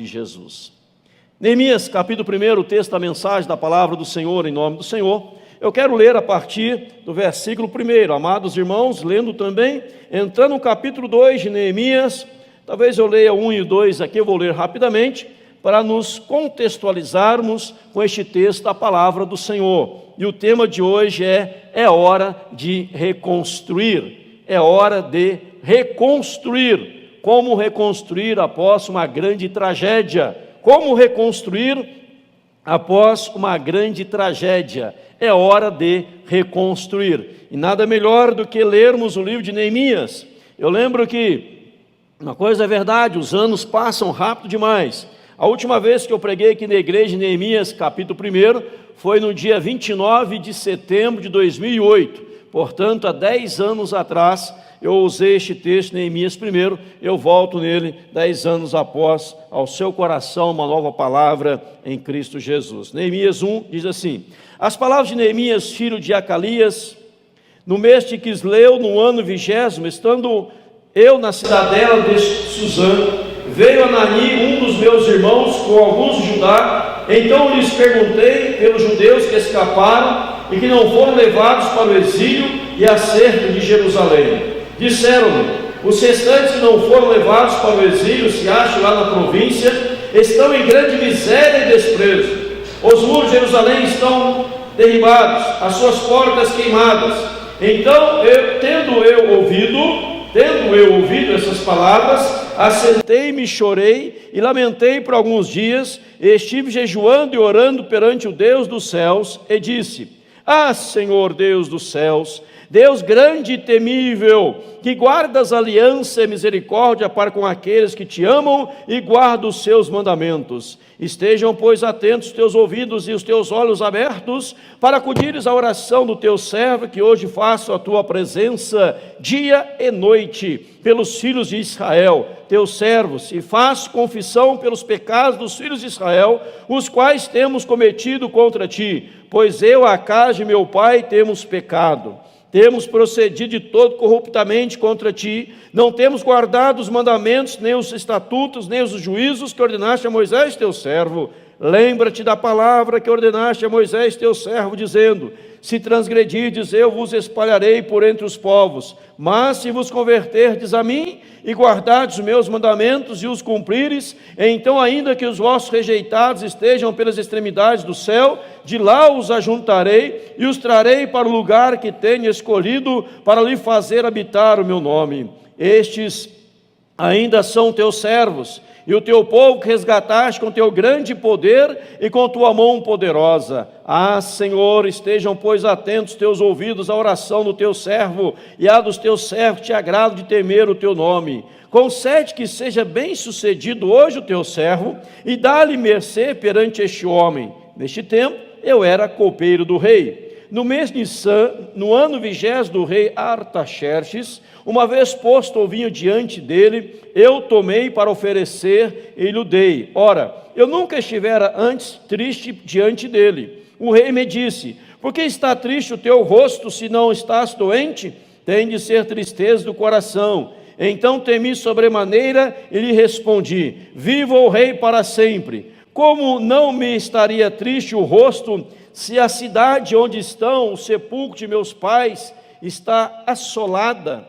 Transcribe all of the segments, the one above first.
de Jesus. Neemias, capítulo 1, o texto da mensagem da palavra do Senhor, em nome do Senhor. Eu quero ler a partir do versículo 1, amados irmãos, lendo também, entrando no capítulo 2 de Neemias. Talvez eu leia 1 e 2 aqui, eu vou ler rapidamente, para nos contextualizarmos com este texto da palavra do Senhor. E o tema de hoje é hora de reconstruir. É hora de reconstruir. Como reconstruir após uma grande tragédia? Como reconstruir após uma grande tragédia? É hora de reconstruir. E nada melhor do que lermos o livro de Neemias. Eu lembro que uma coisa é verdade, os anos passam rápido demais. A última vez que eu preguei aqui na igreja, em Neemias, capítulo 1, foi no dia 29 de setembro de 2008. Portanto, há 10 anos atrás, eu usei este texto, Neemias 1, eu volto nele 10 anos após, ao seu coração, uma nova palavra em Cristo Jesus. Neemias 1 diz assim: as palavras de Neemias, filho de Acalias, no mês de Quisleu, no ano 20º, estando eu na cidadela de Suzã, veio Anani, um dos meus irmãos, com alguns de Judá. Então lhes perguntei pelos judeus que escaparam e que não foram levados para o exílio e acerca de Jerusalém. Disseram-me: os restantes que não foram levados para o exílio, se acham lá na província, estão em grande miséria e desprezo. Os muros de Jerusalém estão derribados, as suas portas queimadas. Então, tendo eu ouvido essas palavras, assentei-me, chorei e lamentei por alguns dias, e estive jejuando e orando perante o Deus dos céus, e disse: ah, Senhor Deus dos céus, Deus grande e temível, que guardas aliança e misericórdia para com aqueles que te amam e guardam os seus mandamentos. Estejam, pois, atentos os teus ouvidos e os teus olhos abertos, para acudires à oração do teu servo, que hoje faço a tua presença dia e noite, pelos filhos de Israel, teus servos, e faço confissão pelos pecados dos filhos de Israel, os quais temos cometido contra ti, pois eu, a casa de meu pai, temos pecado. Temos procedido de todo corruptamente contra ti, não temos guardado os mandamentos, nem os estatutos, nem os juízos que ordenaste a Moisés teu servo. Lembra-te da palavra que ordenaste a Moisés teu servo, dizendo: se transgredirdes, eu vos espalharei por entre os povos. Mas se vos converterdes a mim e guardardes os meus mandamentos e os cumprires, então, ainda que os vossos rejeitados estejam pelas extremidades do céu, de lá os ajuntarei e os trarei para o lugar que tenho escolhido para lhe fazer habitar o meu nome. Estes ainda são teus servos, e o teu povo que resgataste com teu grande poder e com tua mão poderosa. Ah, Senhor, estejam, pois, atentos teus ouvidos à oração do teu servo e à dos teus servos que te agrado de temer o teu nome. Concede que seja bem sucedido hoje o teu servo e dá-lhe mercê perante este homem. Neste tempo eu era copeiro do rei. No mês de Nissan, no ano 20º do rei Artaxerxes, uma vez posto o vinho diante dele, eu tomei para oferecer e lhe dei. Ora, eu nunca estivera antes triste diante dele. O rei me disse: por que está triste o teu rosto, se não estás doente? Tem de ser tristeza do coração. Então temi sobremaneira e lhe respondi: viva o rei para sempre. Como não me estaria triste o rosto, se a cidade onde estão os sepulcros de meus pais está assolada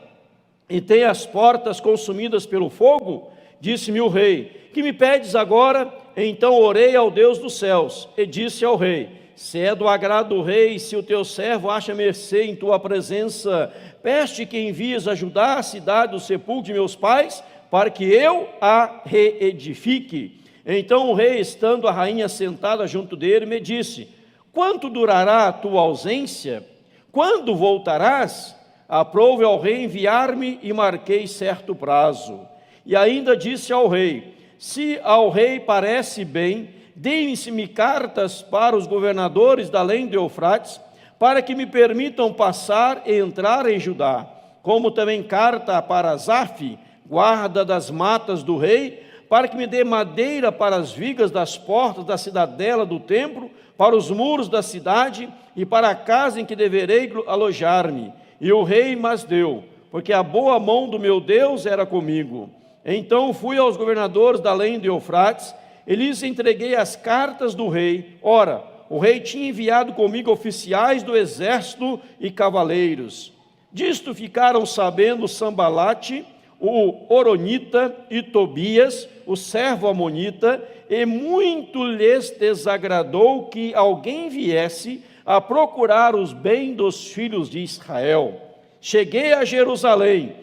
e tem as portas consumidas pelo fogo? Disse-me o rei: que me pedes agora? Então orei ao Deus dos céus e disse ao rei: se é do agrado do rei, se o teu servo acha mercê em tua presença, pede que envies ajudar a cidade do sepulcro de meus pais, para que eu a reedifique. Então o rei, estando a rainha sentada junto dele, me disse: quanto durará a tua ausência? Quando voltarás? Aprove ao rei enviar-me e marquei certo prazo. E ainda disse ao rei: se ao rei parece bem, deem-se-me cartas para os governadores da além do Eufrates, para que me permitam passar e entrar em Judá, como também carta para Asaf, guarda das matas do rei, para que me dê madeira para as vigas das portas da cidadela do templo, para os muros da cidade e para a casa em que deverei alojar-me. E o rei mas deu, porque a boa mão do meu Deus era comigo. Então fui aos governadores da além do Eufrates, e lhes entreguei as cartas do rei. Ora, o rei tinha enviado comigo oficiais do exército e cavaleiros. Disto ficaram sabendo Sambalate, o Horonita, e Tobias, o servo amonita, e muito lhes desagradou que alguém viesse a procurar os bens dos filhos de Israel. Cheguei a Jerusalém,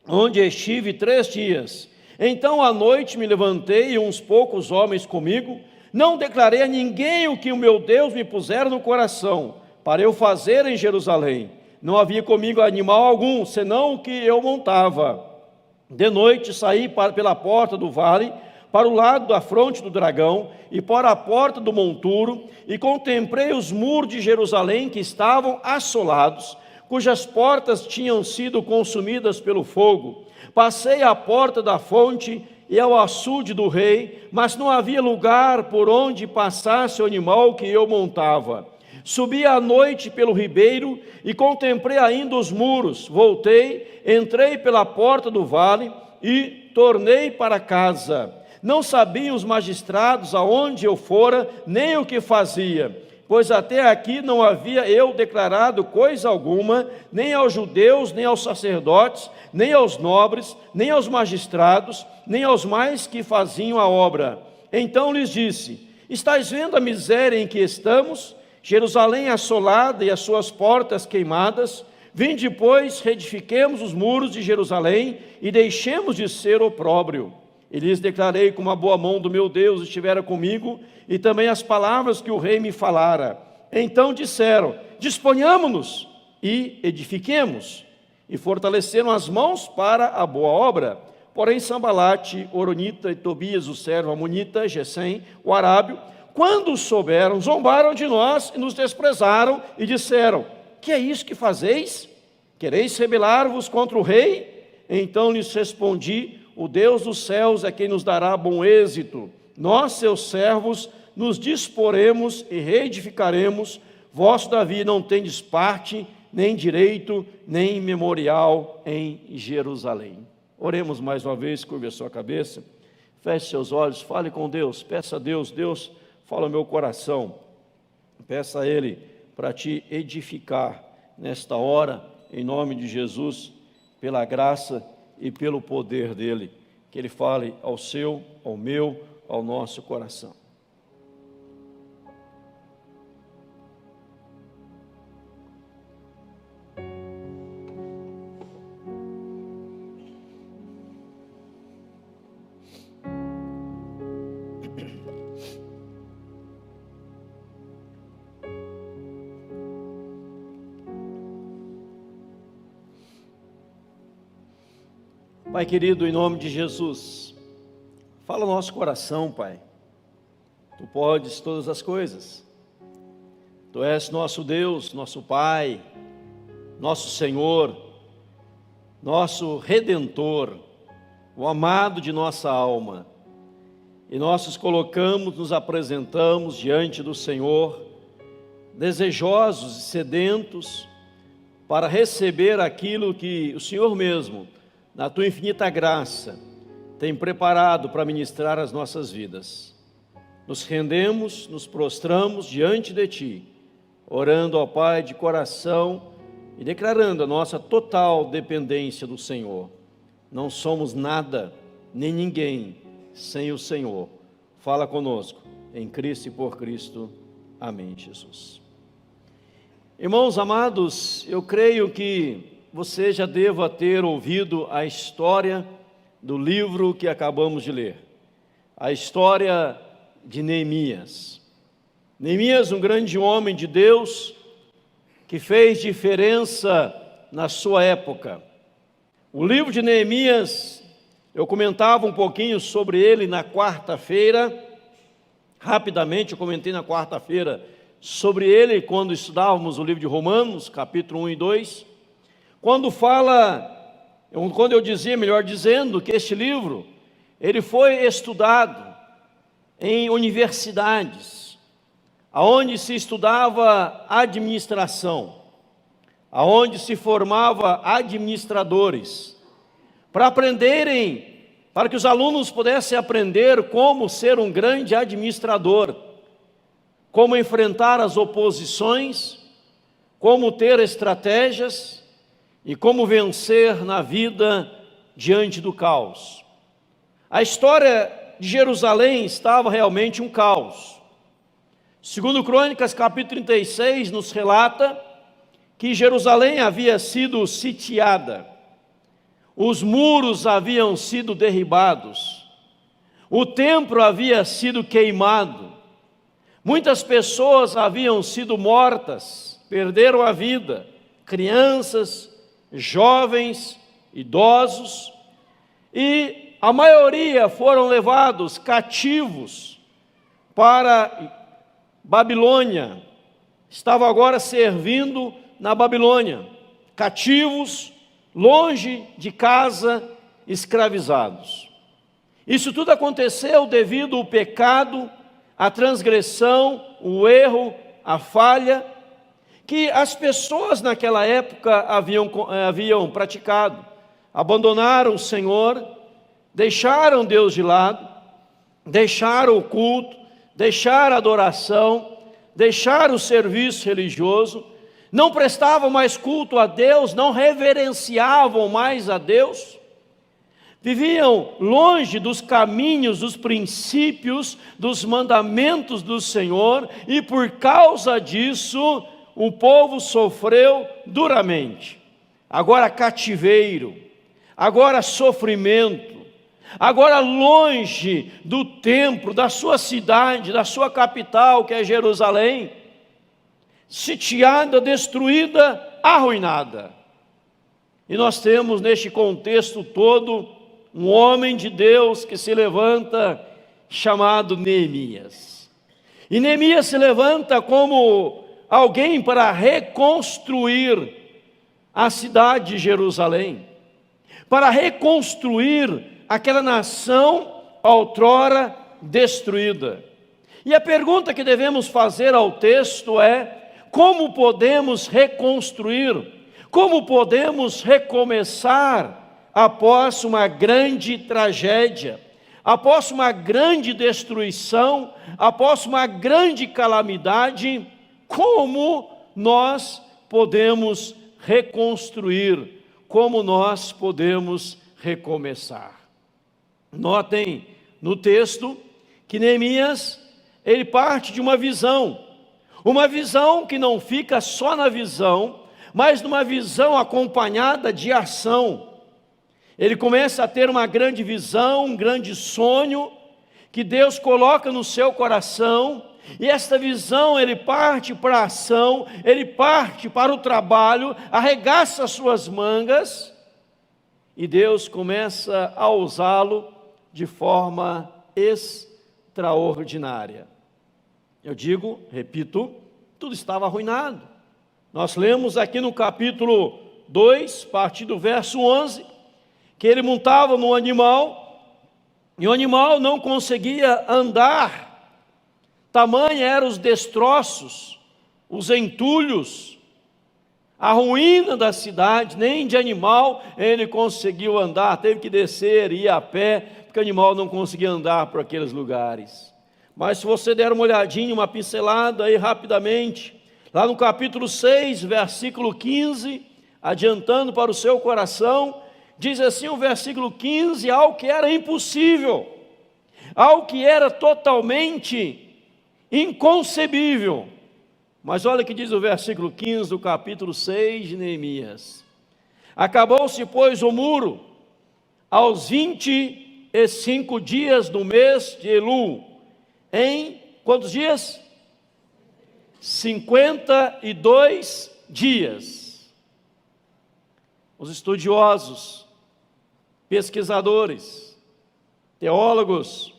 onde estive 3 dias. Então à noite me levantei e uns poucos homens comigo. Não declarei a ninguém o que o meu Deus me pusera no coração para eu fazer em Jerusalém. Não havia comigo animal algum, senão o que eu montava. De noite saí pela porta do vale, para o lado da fronte do dragão, e para a porta do monturo, e contemplei os muros de Jerusalém que estavam assolados, cujas portas tinham sido consumidas pelo fogo. Passei à porta da fonte e ao açude do rei, mas não havia lugar por onde passasse o animal que eu montava. Subi à noite pelo ribeiro e contemplei ainda os muros. Voltei, entrei pela porta do vale e tornei para casa. Não sabiam os magistrados aonde eu fora, nem o que fazia, pois até aqui não havia eu declarado coisa alguma, nem aos judeus, nem aos sacerdotes, nem aos nobres, nem aos magistrados, nem aos mais que faziam a obra. Então lhes disse: estáis vendo a miséria em que estamos? Jerusalém assolada e as suas portas queimadas. Vinde, pois, reedifiquemos os muros de Jerusalém e deixemos de ser opróbrio. E lhes declarei como a boa mão do meu Deus estivera comigo, e também as palavras que o rei me falara. Então disseram: disponhamo-nos e edifiquemos. E fortaleceram as mãos para a boa obra. Porém Sambalate, Horonita, e Tobias, o servo amonita, Gesem, o arábio, quando souberam, zombaram de nós e nos desprezaram, e disseram: que é isso que fazeis? Quereis rebelar-vos contra o rei? Então lhes respondi: o Deus dos céus é quem nos dará bom êxito. Nós, seus servos, nos disporemos e reedificaremos. Vós, Davi, não tendes parte, nem direito, nem memorial em Jerusalém. Oremos mais uma vez, curve a sua cabeça, feche seus olhos, fale com Deus, peça a Deus: Deus, fala ao meu coração, peça a Ele para te edificar nesta hora, em nome de Jesus, pela graça e pelo poder dEle, que Ele fale ao seu, ao meu, ao nosso coração. Pai querido, em nome de Jesus, fala no nosso coração, Pai. Tu podes todas as coisas. Tu és nosso Deus, nosso Pai, nosso Senhor, nosso Redentor, o amado de nossa alma. E nós nos colocamos, nos apresentamos diante do Senhor, desejosos e sedentos para receber aquilo que o Senhor mesmo, na tua infinita graça, tem preparado para ministrar as nossas vidas. Nos rendemos, nos prostramos diante de ti, orando ao Pai de coração e declarando a nossa total dependência do Senhor. Não somos nada, nem ninguém, sem o Senhor. Fala conosco, em Cristo e por Cristo. Amém, Jesus. Irmãos amados, eu creio que você já deva ter ouvido a história do livro que acabamos de ler, a história de Neemias. Neemias, um grande homem de Deus, que fez diferença na sua época. O livro de Neemias, eu comentava um pouquinho sobre ele na quarta-feira, rapidamente eu comentei na quarta-feira sobre ele, quando estudávamos o livro de Romanos, capítulo 1 e 2, quando eu dizia, melhor dizendo, que este livro, ele foi estudado em universidades, aonde se estudava administração, aonde se formava administradores, para aprenderem para que os alunos pudessem aprender como ser um grande administrador, como enfrentar as oposições, como ter estratégias e como vencer na vida diante do caos. A história de Jerusalém estava realmente um caos. Segundo Crônicas, capítulo 36, nos relata que Jerusalém havia sido sitiada, os muros haviam sido derribados, o templo havia sido queimado, muitas pessoas haviam sido mortas, perderam a vida, crianças, jovens, idosos, e a maioria foram levados cativos para Babilônia. Estava agora servindo na Babilônia, cativos, longe de casa, escravizados. Isso tudo aconteceu devido ao pecado, à transgressão, o erro, a falha, que as pessoas naquela época haviam praticado. Abandonaram o Senhor, deixaram Deus de lado, deixaram o culto, deixaram a adoração, deixaram o serviço religioso, não prestavam mais culto a Deus, não reverenciavam mais a Deus, viviam longe dos caminhos, dos princípios, dos mandamentos do Senhor, e por causa disso o povo sofreu duramente. Agora cativeiro, agora sofrimento, agora longe do templo, da sua cidade, da sua capital, que é Jerusalém, sitiada, destruída, arruinada. E nós temos neste contexto todo um homem de Deus que se levanta, chamado Neemias. E Neemias se levanta como alguém para reconstruir a cidade de Jerusalém, para reconstruir aquela nação outrora destruída. E a pergunta que devemos fazer ao texto é: como podemos reconstruir? Como podemos recomeçar após uma grande tragédia, após uma grande destruição, após uma grande calamidade? Como nós podemos reconstruir? Como nós podemos recomeçar? Notem no texto que Neemias, ele parte de uma visão que não fica só na visão, mas numa visão acompanhada de ação. Ele começa a ter uma grande visão, um grande sonho, que Deus coloca no seu coração, e esta visão ele parte para a ação, ele parte para o trabalho, arregaça as suas mangas, e Deus começa a usá-lo de forma extraordinária. Eu digo, repito, tudo estava arruinado. Nós lemos aqui no capítulo 2, a partir do verso 11, que ele montava num animal, e o animal não conseguia andar, tamanho eram os destroços, os entulhos, a ruína da cidade, nem de animal ele conseguiu andar, teve que descer, ir a pé, porque o animal não conseguia andar por aqueles lugares. Mas se você der uma olhadinha, uma pincelada aí rapidamente, lá no capítulo 6, versículo 15, adiantando para o seu coração, diz assim o versículo 15, algo que era impossível, algo que era totalmente inconcebível. Mas olha o que diz o versículo 15 do capítulo 6 de Neemias. Acabou-se, pois, o muro, aos 25 dias do mês de Elul, em quantos dias? 52 dias. Os estudiosos, pesquisadores, teólogos,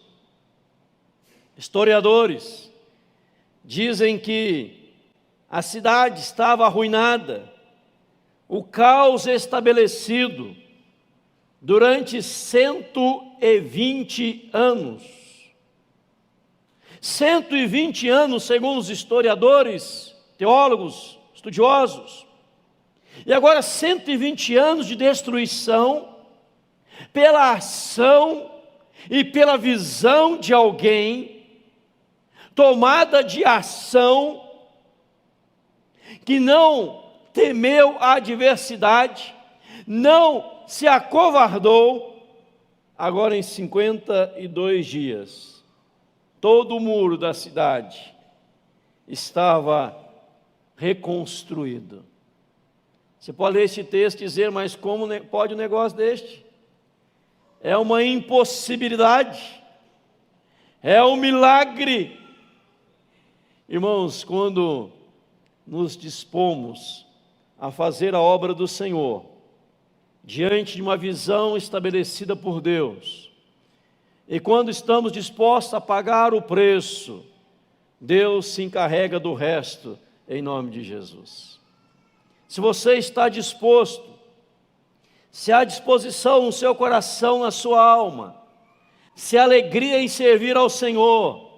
historiadores, dizem que a cidade estava arruinada, o caos estabelecido durante 120 anos. 120 anos, segundo os historiadores, teólogos, estudiosos. E agora 120 anos de destruição, pela ação e pela visão de alguém, tomada de ação, que não temeu a adversidade, não se acovardou. Agora, em 52 dias, todo o muro da cidade estava reconstruído. Você pode ler esse texto e dizer, mas como pode um negócio deste? É uma impossibilidade, é um milagre. Irmãos, quando nos dispomos a fazer a obra do Senhor, diante de uma visão estabelecida por Deus, e quando estamos dispostos a pagar o preço, Deus se encarrega do resto, em nome de Jesus. Se você está disposto, se há disposição no seu coração, na sua alma, se há alegria em servir ao Senhor,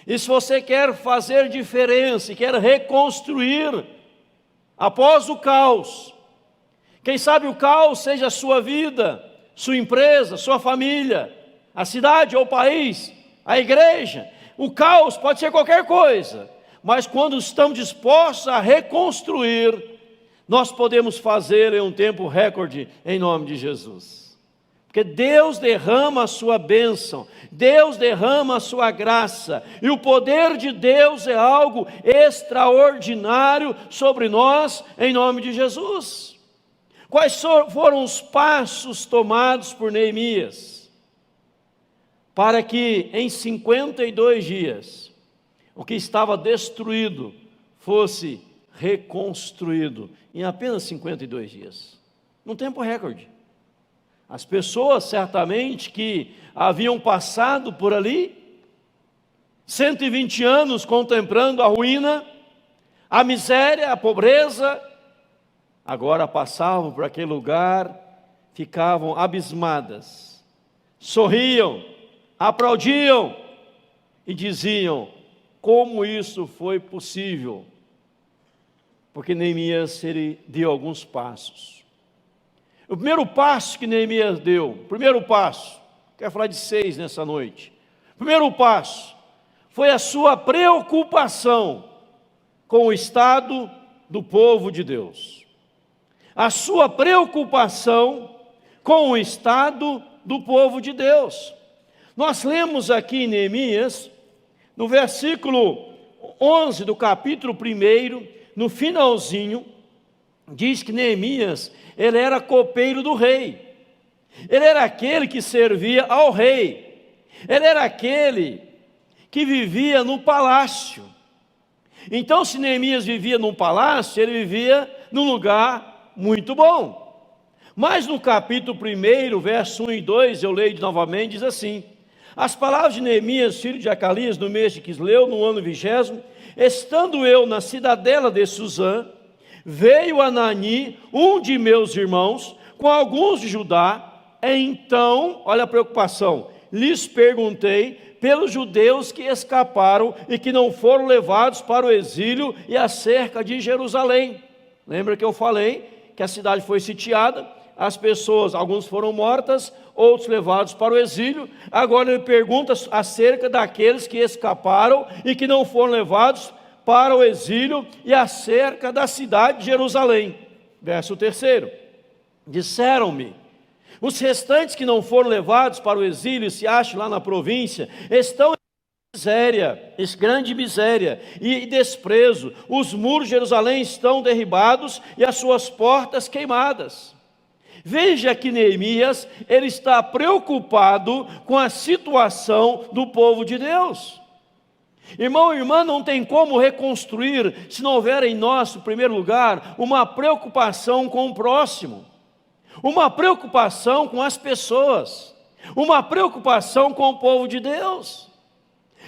e se você quer fazer diferença, e quer reconstruir após o caos, quem sabe o caos seja a sua vida, sua empresa, sua família, a cidade ou o país, a igreja, o caos pode ser qualquer coisa, mas quando estamos dispostos a reconstruir, nós podemos fazer em um tempo recorde, em nome de Jesus. Porque Deus derrama a sua bênção, Deus derrama a sua graça, e o poder de Deus é algo extraordinário sobre nós, em nome de Jesus. Quais foram os passos tomados por Neemias, para que em 52 dias, o que estava destruído fosse reconstruído em apenas 52 dias, num tempo recorde? As pessoas certamente que haviam passado por ali, 120 anos contemplando a ruína, a miséria, a pobreza, agora passavam por aquele lugar, ficavam abismadas, sorriam, aplaudiam e diziam, como isso foi possível? Porque Neemias ele deu alguns passos. O primeiro passo que Neemias deu, quero falar de 6 nessa noite. O primeiro passo foi a sua preocupação com o estado do povo de Deus. A sua preocupação com o estado do povo de Deus. Nós lemos aqui em Neemias, no versículo 11 do capítulo 1, no finalzinho, diz que Neemias, ele era copeiro do rei, ele era aquele que servia ao rei, ele era aquele que vivia no palácio. Então, se Neemias vivia num palácio, ele vivia num lugar muito bom. Mas no capítulo 1, verso 1 e 2, eu leio novamente, diz assim, as palavras de Neemias, filho de Acalias, no mês de Quisleu, no ano 20, estando eu na cidadela de Suzã, veio Anani, um de meus irmãos, com alguns de Judá. Então, olha a preocupação, lhes perguntei pelos judeus que escaparam e que não foram levados para o exílio e acerca de Jerusalém. Lembra que eu falei que a cidade foi sitiada, as pessoas, alguns foram mortas, outros levados para o exílio. Agora ele pergunta acerca daqueles que escaparam e que não foram levados para o exílio e acerca da cidade de Jerusalém. Verso 3, disseram-me, os restantes que não foram levados para o exílio e se acham lá na província, estão em miséria, grande miséria e desprezo. Os muros de Jerusalém estão derribados e as suas portas queimadas. Veja que Neemias, ele está preocupado com a situação do povo de Deus. Irmão e irmã, não tem como reconstruir se não houver em nós, em primeiro lugar, uma preocupação com o próximo, uma preocupação com as pessoas, uma preocupação com o povo de Deus.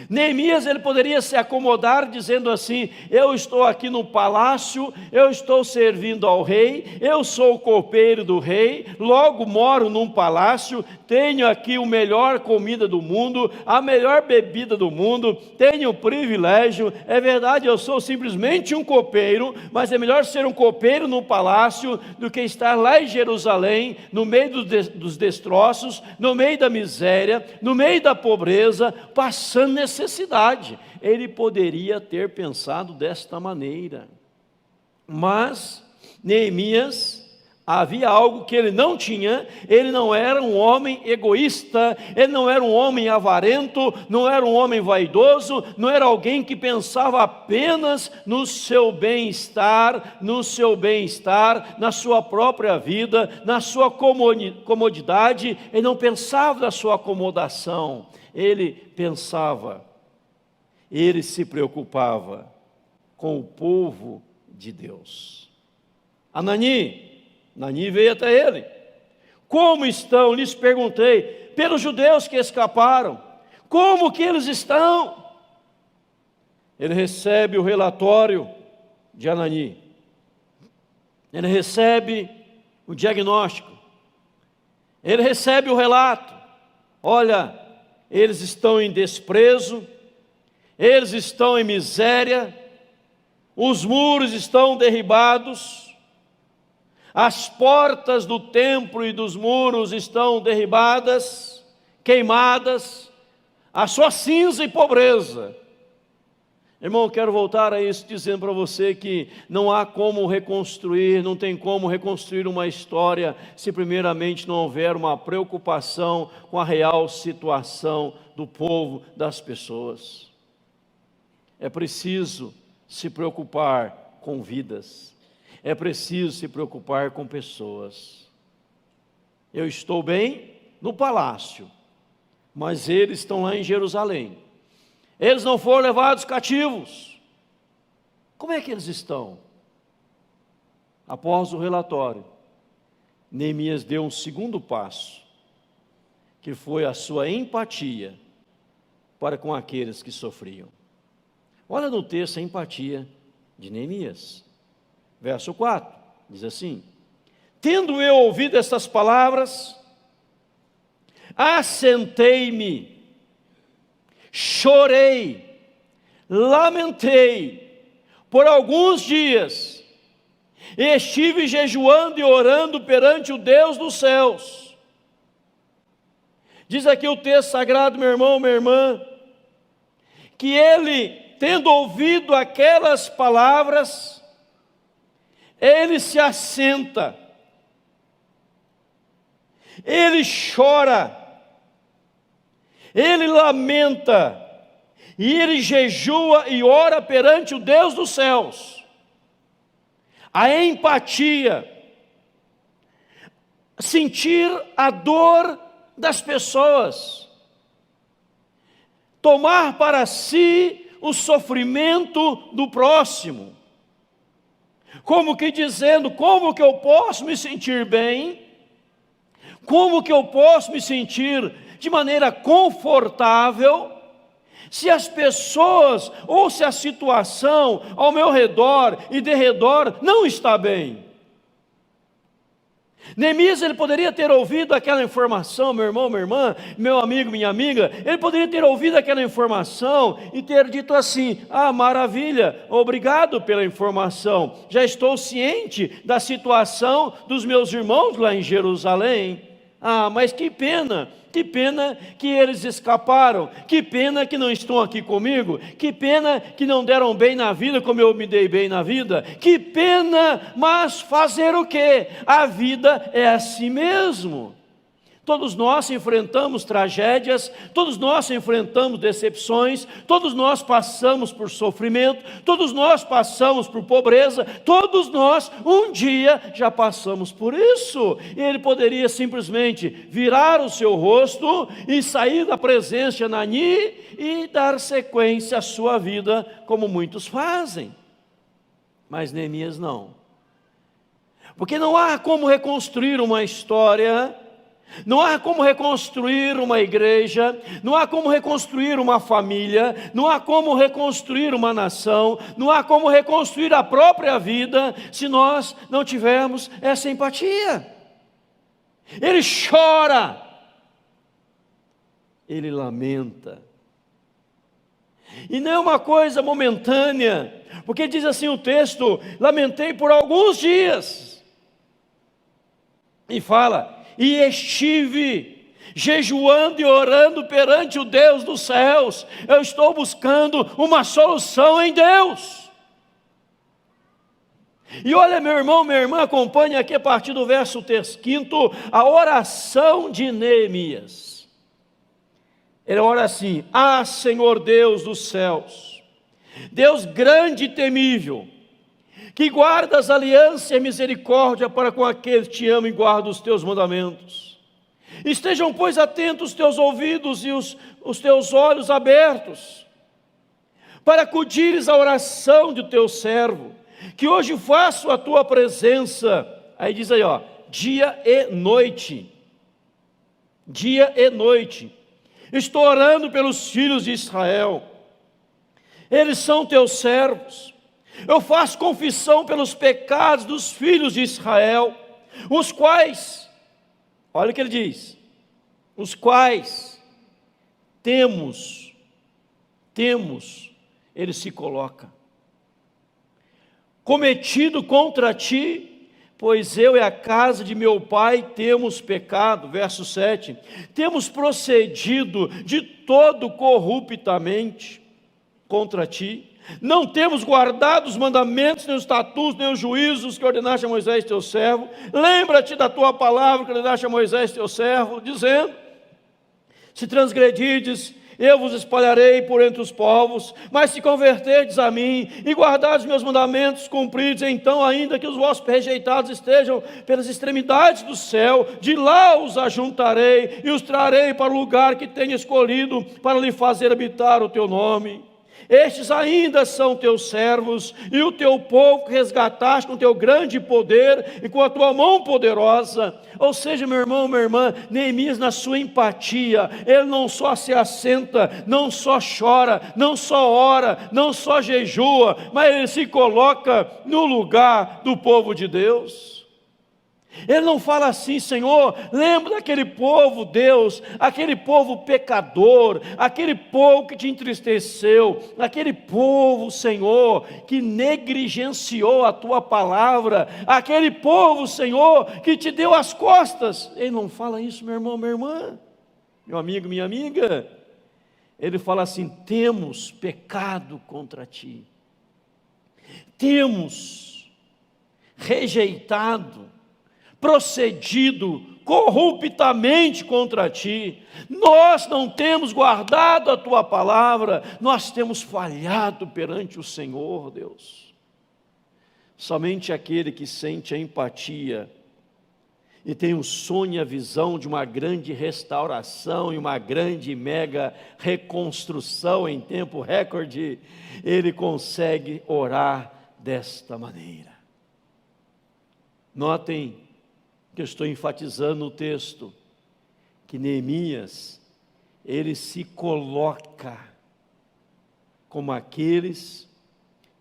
Neemias, ele poderia se acomodar dizendo assim: eu estou aqui no palácio, eu estou servindo ao rei, eu sou o copeiro do rei, logo moro num palácio, tenho aqui a melhor comida do mundo, a melhor bebida do mundo, tenho o privilégio. É verdade, eu sou simplesmente um copeiro, mas é melhor ser um copeiro no palácio do que estar lá em Jerusalém, no meio dos destroços, no meio da miséria, no meio da pobreza, passando necessidade. Ele poderia ter pensado desta maneira, mas Neemias, havia algo que ele não tinha. Ele não era um homem egoísta, ele não era um homem avarento, não era um homem vaidoso, não era alguém que pensava apenas no seu bem-estar, na sua própria vida, na sua comodidade. Ele não pensava na sua acomodação, ele pensava, ele se preocupava com o povo de Deus. Anani veio até ele. Como estão? Lhes perguntei, pelos judeus que escaparam, como que eles estão? Ele recebe o relatório de Anani, ele recebe o diagnóstico, ele recebe o relato. Olha, eles estão em desprezo, eles estão em miséria, os muros estão derribados, as portas do templo e dos muros estão derribadas, queimadas, a sua cinza e pobreza. Irmão, quero voltar a isso dizendo para você que não há como reconstruir, não tem como reconstruir uma história se primeiramente não houver uma preocupação com a real situação do povo, das pessoas. É preciso se preocupar com vidas, é preciso se preocupar com pessoas. Eu estou bem no palácio, mas eles estão lá em Jerusalém. Eles não foram levados cativos. Como é que eles estão? Após o relatório, Neemias deu um segundo passo, que foi a sua empatia para com aqueles que sofriam. Olha no texto a empatia de Neemias. Verso 4, diz assim: tendo eu ouvido estas palavras, assentei-me, chorei, lamentei por alguns dias, e estive jejuando e orando perante o Deus dos céus. Diz aqui o texto sagrado, meu irmão, minha irmã, que ele, tendo ouvido aquelas palavras, ele se assenta, ele chora, ele lamenta, e ele jejua e ora perante o Deus dos céus. A empatia, sentir a dor das pessoas, tomar para si o sofrimento do próximo, como que dizendo: como que eu posso me sentir bem? Como que eu posso me sentir de maneira confortável se as pessoas ou se a situação ao meu redor e de redor não está bem? Neemias, ele poderia ter ouvido aquela informação, meu irmão, minha irmã, meu amigo, minha amiga, ele poderia ter ouvido aquela informação e ter dito assim: ah, maravilha, obrigado pela informação, já estou ciente da situação dos meus irmãos lá em Jerusalém. Ah, mas que pena que eles escaparam, que pena que não estão aqui comigo, que pena que não deram bem na vida como eu me dei bem na vida, que pena, mas fazer o quê? A vida é assim mesmo. Todos nós enfrentamos tragédias, todos nós enfrentamos decepções, todos nós passamos por sofrimento, todos nós passamos por pobreza, todos nós um dia já passamos por isso. E ele poderia simplesmente virar o seu rosto e sair da presença de Anani e dar sequência à sua vida, como muitos fazem. Mas Neemias não. Porque não há como reconstruir uma história Não há como reconstruir uma igreja, não há como reconstruir uma família, não há como reconstruir uma nação, não há como reconstruir a própria vida se nós não tivermos essa empatia. Ele chora, ele lamenta. E não é uma coisa momentânea, porque diz assim o texto: lamentei por alguns dias. E fala: e estive jejuando e orando perante o Deus dos céus. Eu estou buscando uma solução em Deus. E olha, meu irmão, minha irmã, acompanhe aqui a partir do verso 5, a oração de Neemias. Ele ora assim: ah, Senhor Deus dos céus, Deus grande e temível, que guardas aliança e misericórdia para com aqueles que te amam e guardam os teus mandamentos. Estejam, pois, atentos os teus ouvidos e os teus olhos abertos, para acudires à oração do teu servo, que hoje faço a tua presença. Aí diz aí, dia e noite. Dia e noite. Estou orando pelos filhos de Israel. Eles são teus servos. Eu faço confissão pelos pecados dos filhos de Israel, os quais, olha o que ele diz, os quais temos, ele se coloca, cometido contra ti, pois eu e a casa de meu pai temos pecado. Verso 7, temos procedido de todo corruptamente contra ti, não temos guardado os mandamentos, nem os estatutos, nem os juízos que ordenaste a Moisés teu servo. Lembra-te da tua palavra que ordenaste a Moisés teu servo, dizendo: se transgredirdes, eu vos espalharei por entre os povos, mas se converterdes a mim e guardardes meus mandamentos cumpridos, então ainda que os vossos rejeitados estejam pelas extremidades do céu, de lá os ajuntarei e os trarei para o lugar que tenho escolhido para lhe fazer habitar o teu nome. Estes ainda são teus servos e o teu povo que resgataste com teu grande poder e com a tua mão poderosa. Ou seja, meu irmão, minha irmã, Neemias, na sua empatia, ele não só se assenta, não só chora, não só ora, não só jejua, mas ele se coloca no lugar do povo de Deus. Ele não fala assim: Senhor, lembra daquele povo, Deus, aquele povo pecador, aquele povo que te entristeceu, aquele povo, Senhor, que negligenciou a tua palavra, aquele povo, Senhor, que te deu as costas. Ele não fala isso, meu irmão, minha irmã, meu amigo, minha amiga. Ele fala assim: temos pecado contra ti, temos rejeitado, procedido corruptamente contra ti, nós não temos guardado a tua palavra, nós temos falhado perante o Senhor, Deus. Somente aquele que sente a empatia e tem o sonho e a visão de uma grande restauração e uma grande mega reconstrução em tempo recorde, ele consegue orar desta maneira. Notem que eu estou enfatizando no texto, que Neemias, ele se coloca como aqueles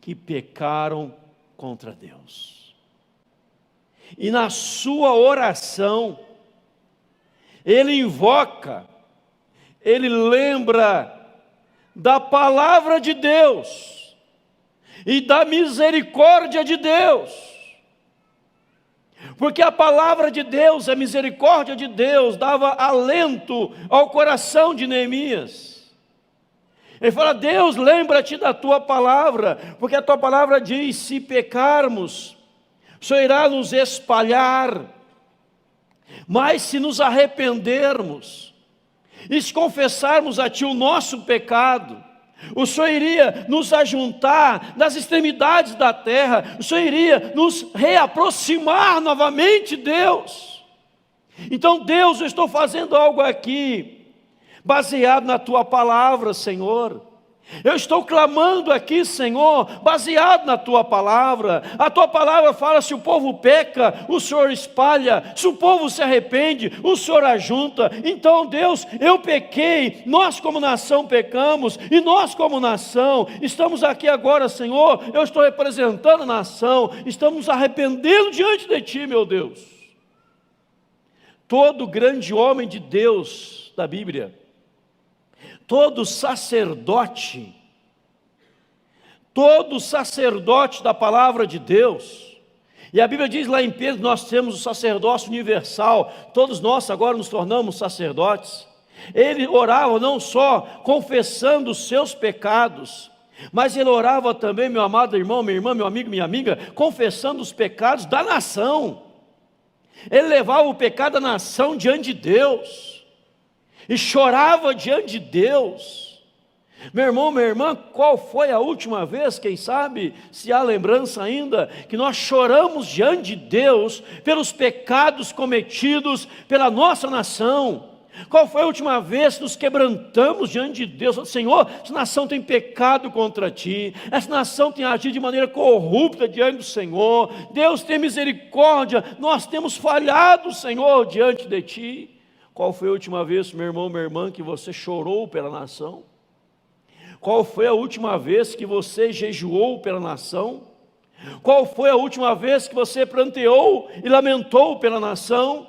que pecaram contra Deus. E na sua oração, ele invoca, ele lembra da palavra de Deus e da misericórdia de Deus. Porque a palavra de Deus, a misericórdia de Deus, dava alento ao coração de Neemias. Ele fala: Deus, lembra-te da tua palavra, porque a tua palavra diz: se pecarmos, o Senhor irá nos espalhar, mas se nos arrependermos, e se confessarmos a ti o nosso pecado, o Senhor iria nos ajuntar nas extremidades da terra, o Senhor iria nos reaproximar novamente, Deus. Então, Deus, eu estou fazendo algo aqui, baseado na tua palavra, Senhor. Eu estou clamando aqui, Senhor, baseado na Tua palavra. A Tua palavra fala: se o povo peca, o Senhor espalha. Se o povo se arrepende, o Senhor ajunta. Então, Deus, eu pequei, nós como nação pecamos, e nós como nação, estamos aqui agora, Senhor, eu estou representando a nação, estamos arrependendo diante de Ti, meu Deus. Todo grande homem de Deus da Bíblia, todo sacerdote da palavra de Deus, e a Bíblia diz lá em Pedro, nós temos o sacerdócio universal, todos nós agora nos tornamos sacerdotes. Ele orava não só confessando os seus pecados, mas ele orava também, meu amado irmão, minha irmã, meu amigo, minha amiga, confessando os pecados da nação. Ele levava o pecado da nação diante de Deus, e chorava diante de Deus. Meu irmão, minha irmã, qual foi a última vez, quem sabe, se há lembrança ainda, que nós choramos diante de Deus pelos pecados cometidos pela nossa nação? Qual foi a última vez que nos quebrantamos diante de Deus? Senhor, essa nação tem pecado contra Ti, essa nação tem agido de maneira corrupta diante do Senhor. Deus, tem misericórdia, nós temos falhado, Senhor, diante de Ti. Qual foi a última vez, meu irmão, minha irmã, que você chorou pela nação? Qual foi a última vez que você jejuou pela nação? Qual foi a última vez que você pranteou e lamentou pela nação?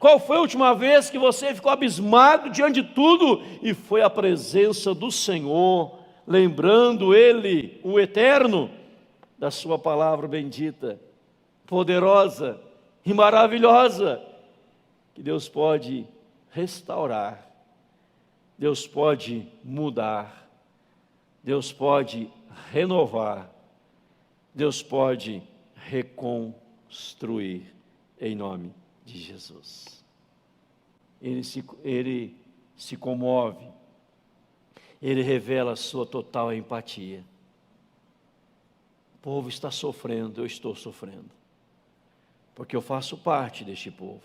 Qual foi a última vez que você ficou abismado diante de tudo e foi à presença do Senhor, lembrando Ele, o Eterno, da sua palavra bendita, poderosa e maravilhosa, que Deus pode restaurar, Deus pode mudar, Deus pode renovar, Deus pode reconstruir, em nome de Jesus. Ele se comove, Ele revela a sua total empatia. O povo está sofrendo, eu estou sofrendo, porque eu faço parte deste povo.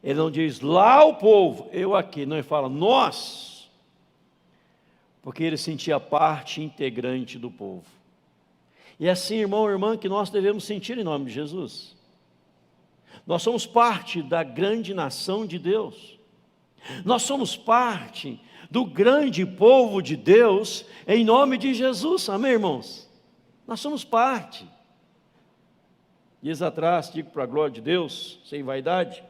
Ele não diz lá o povo, eu aqui, não, ele fala nós, porque ele sentia parte integrante do povo. E é assim, irmão e irmã, que nós devemos sentir em nome de Jesus. Nós somos parte da grande nação de Deus, nós somos parte do grande povo de Deus, em nome de Jesus, amém, irmãos? Nós somos parte. Dias atrás, digo para a glória de Deus, sem vaidade,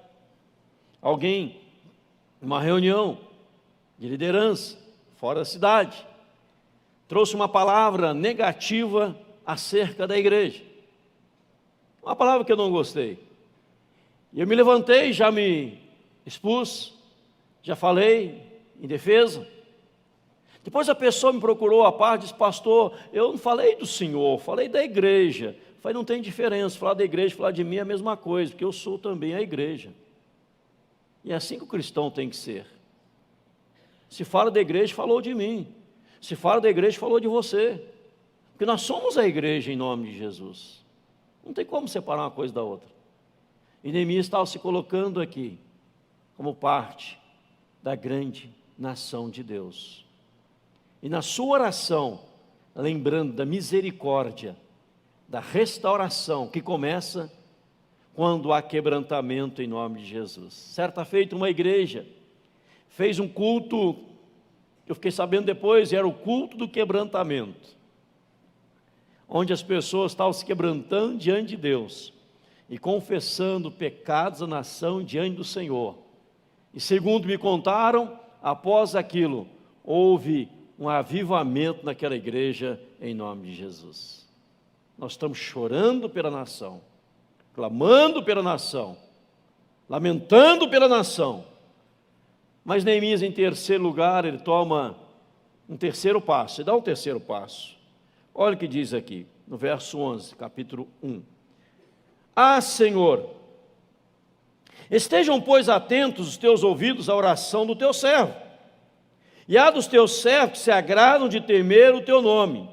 alguém, numa reunião de liderança, fora da cidade, trouxe uma palavra negativa acerca da igreja, uma palavra que eu não gostei, e eu me levantei, já me expus, já falei em defesa. Depois a pessoa me procurou à parte, disse: pastor, eu não falei do senhor, falei da igreja. Eu falei: não tem diferença, falar da igreja e falar de mim é a mesma coisa, porque eu sou também a igreja. E é assim que o cristão tem que ser. Se fala da igreja, falou de mim. Se fala da igreja, falou de você. Porque nós somos a igreja em nome de Jesus. Não tem como separar uma coisa da outra. E Neemias estava se colocando aqui como parte da grande nação de Deus. E na sua oração, lembrando da misericórdia, da restauração que começa quando há quebrantamento em nome de Jesus. Certa feita uma igreja fez um culto, eu fiquei sabendo depois, era o culto do quebrantamento, onde as pessoas estavam se quebrantando diante de Deus e confessando pecados da nação diante do Senhor. E segundo me contaram, após aquilo, houve um avivamento naquela igreja em nome de Jesus. Nós estamos chorando pela nação, clamando pela nação, lamentando pela nação. Mas Neemias, em terceiro lugar, ele toma um terceiro passo, ele dá um terceiro passo. Olha o que diz aqui, no verso 11, capítulo 1. Ah, Senhor, estejam, pois, atentos os teus ouvidos à oração do teu servo, e à dos teus servos que se agradam de temer o teu nome.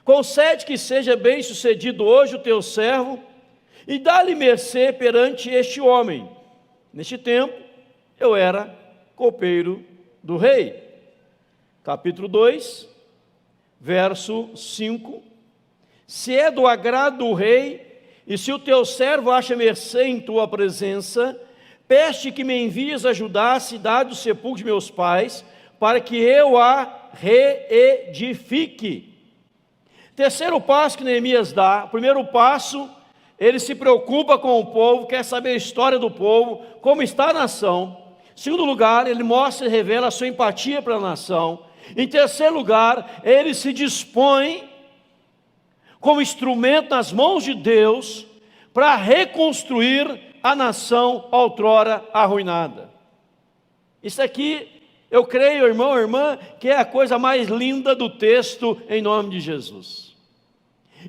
Concede que seja bem sucedido hoje o teu servo, e dá-lhe mercê perante este homem. Neste tempo, eu era copeiro do rei. capítulo 2, verso 5. Se é do agrado do rei, e se o teu servo acha mercê em tua presença, pede que me envies ajudar a cidade do sepulcro de meus pais, para que eu a reedifique. Terceiro passo que Neemias dá. Primeiro passo, ele se preocupa com o povo, quer saber a história do povo, como está a nação. Segundo lugar, ele mostra e revela a sua empatia para a nação. Em terceiro lugar, ele se dispõe como instrumento nas mãos de Deus para reconstruir a nação outrora arruinada. Isso aqui, eu creio, irmão, irmã, que é a coisa mais linda do texto, em nome de Jesus.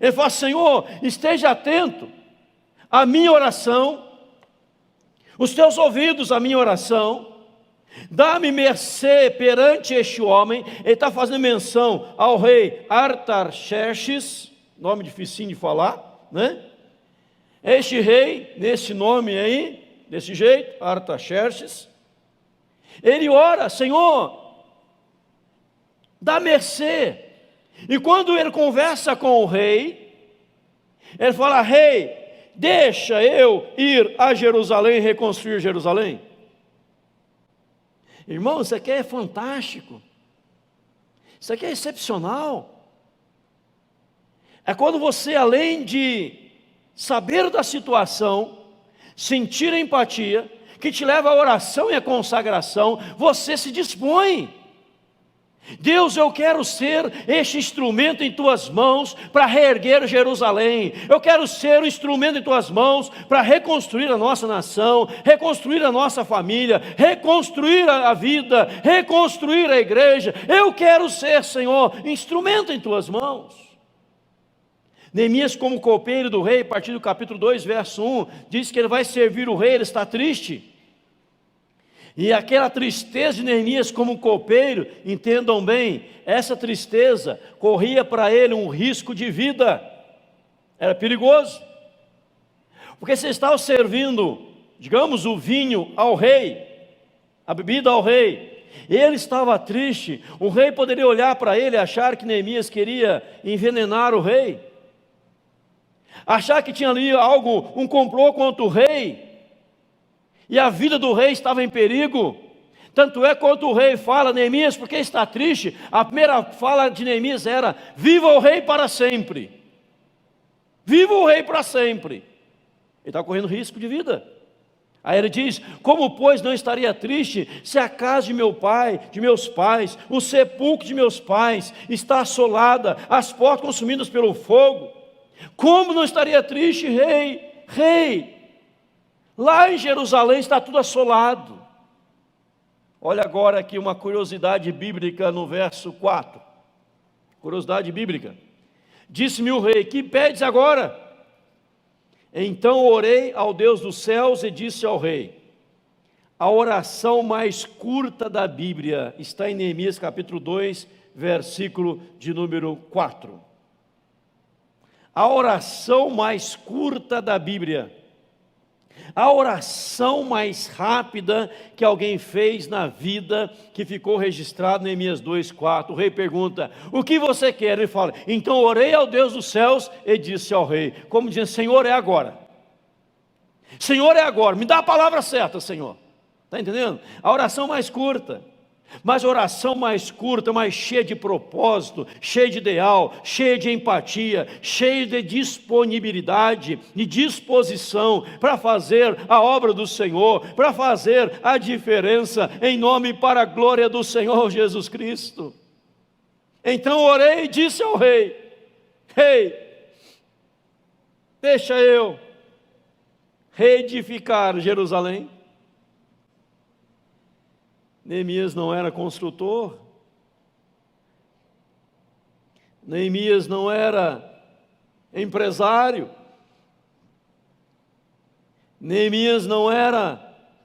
Ele fala: Senhor, esteja atento à minha oração, os teus ouvidos à minha oração, dá-me mercê perante este homem. Ele está fazendo menção ao rei Artaxerxes, nome dificinho de falar, né? Este rei, nesse nome aí, desse jeito, Artaxerxes, ele ora: Senhor, dá mercê. E quando ele conversa com o rei, ele fala: rei, deixa eu ir a Jerusalém e reconstruir Jerusalém. Irmão, isso aqui é fantástico, isso aqui é excepcional. É quando você, além de saber da situação, sentir a empatia, que te leva à oração e à consagração, você se dispõe. Deus, eu quero ser este instrumento em tuas mãos para reerguer Jerusalém. Eu quero ser o instrumento em tuas mãos para reconstruir a nossa nação, reconstruir a nossa família, reconstruir a vida, reconstruir a igreja. Eu quero ser, Senhor, instrumento em tuas mãos. Neemias, como copeiro do rei, a partir do capítulo 2, verso 1, diz que ele vai servir o rei. Ele está triste. E aquela tristeza de Neemias como copeiro, entendam bem, essa tristeza corria para ele um risco de vida, era perigoso, porque você estava servindo, digamos, o vinho ao rei, a bebida ao rei, ele estava triste. O rei poderia olhar para ele e achar que Neemias queria envenenar o rei, achar que tinha ali algo, um complô contra o rei, e a vida do rei estava em perigo. Tanto é quando o rei fala: Neemias, por que está triste? A primeira fala de Neemias era: viva o rei para sempre. Viva o rei para sempre. Ele está correndo risco de vida. Aí ele diz: como pois não estaria triste se a casa de meu pai, de meus pais, o sepulcro de meus pais está assolada, as portas consumidas pelo fogo? Como não estaria triste, rei? Rei, lá em Jerusalém está tudo assolado. Olha agora aqui uma curiosidade bíblica no verso 4. Curiosidade bíblica. Disse-me o rei: que pedes agora? Então orei ao Deus dos céus e disse ao rei. A oração mais curta da Bíblia está em Neemias capítulo 2, versículo de número 4. A oração mais curta da Bíblia, a oração mais rápida que alguém fez na vida, que ficou registrado em Neemias 2,4. O rei pergunta: o que você quer? Ele fala: então orei ao Deus dos céus e disse ao rei, como dizendo: Senhor, é agora. Senhor, é agora, me dá a palavra certa, Senhor. Está entendendo? A oração mais curta. Mas a oração mais curta, mais cheia de propósito, cheia de ideal, cheia de empatia, cheia de disponibilidade, de disposição para fazer a obra do Senhor, para fazer a diferença em nome e para a glória do Senhor Jesus Cristo. Então orei e disse ao rei: rei, deixa eu reedificar Jerusalém. Neemias não era construtor, Neemias não era empresário, Neemias não era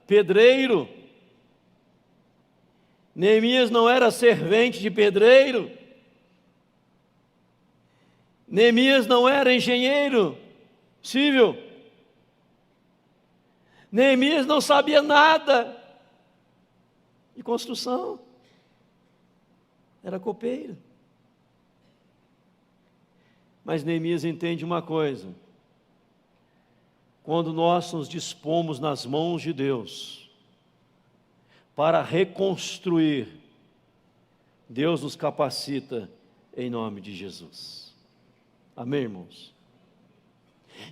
pedreiro, Neemias não era servente de pedreiro, Neemias não era engenheiro civil, Neemias não sabia nada de construção. era copeiro. Mas Neemias entende uma coisa: quando nós nos dispomos nas mãos de Deus para reconstruir, Deus nos capacita em nome de Jesus. Amém, irmãos?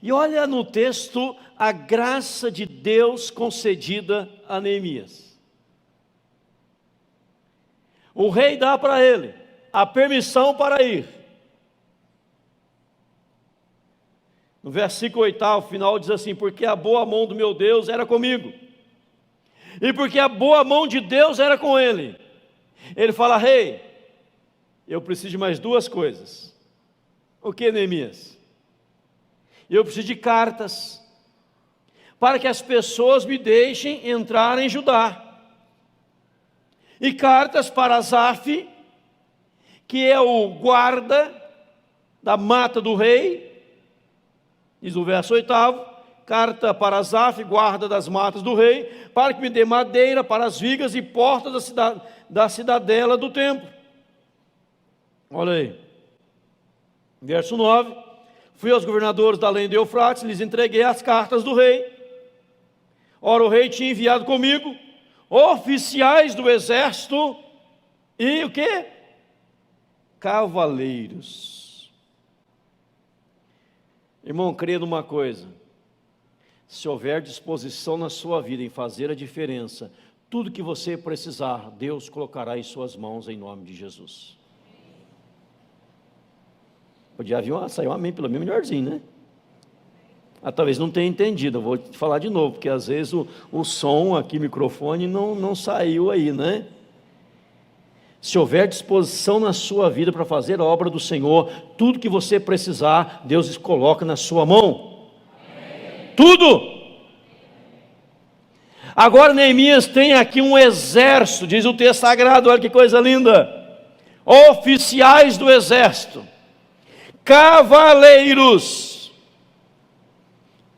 E olha no texto a graça de Deus concedida a Neemias. O rei dá para ele a permissão para ir. No versículo 8, final diz assim: porque a boa mão do meu Deus era comigo, e porque a boa mão de Deus era com ele. Ele fala: rei, eu preciso de mais duas coisas. O que, Neemias? Eu preciso de cartas, para que as pessoas me deixem entrar em Judá, e cartas para Asaf, que é o guarda da mata do rei. Diz o verso 8, carta para Asaf, guarda das matas do rei, para que me dê madeira para as vigas e portas da cidadela do templo. Olha aí, verso 9, fui aos governadores da além do Eufrates, lhes entreguei as cartas do rei. Ora, o rei tinha enviado comigo oficiais do exército e o quê? Cavaleiros. Irmão, creia numa coisa: se houver disposição na sua vida em fazer a diferença, tudo que você precisar, Deus colocará em suas mãos em nome de Jesus. Podia sair um amém pelo menos melhorzinho, né? Talvez não tenha entendido, eu vou te falar de novo, porque às vezes o som aqui, microfone, não saiu aí, né? Se houver disposição na sua vida para fazer a obra do Senhor, tudo que você precisar, Deus coloca na sua mão. Amém. Tudo! Agora Neemias tem aqui um exército, diz o texto sagrado, olha que coisa linda: oficiais do exército, cavaleiros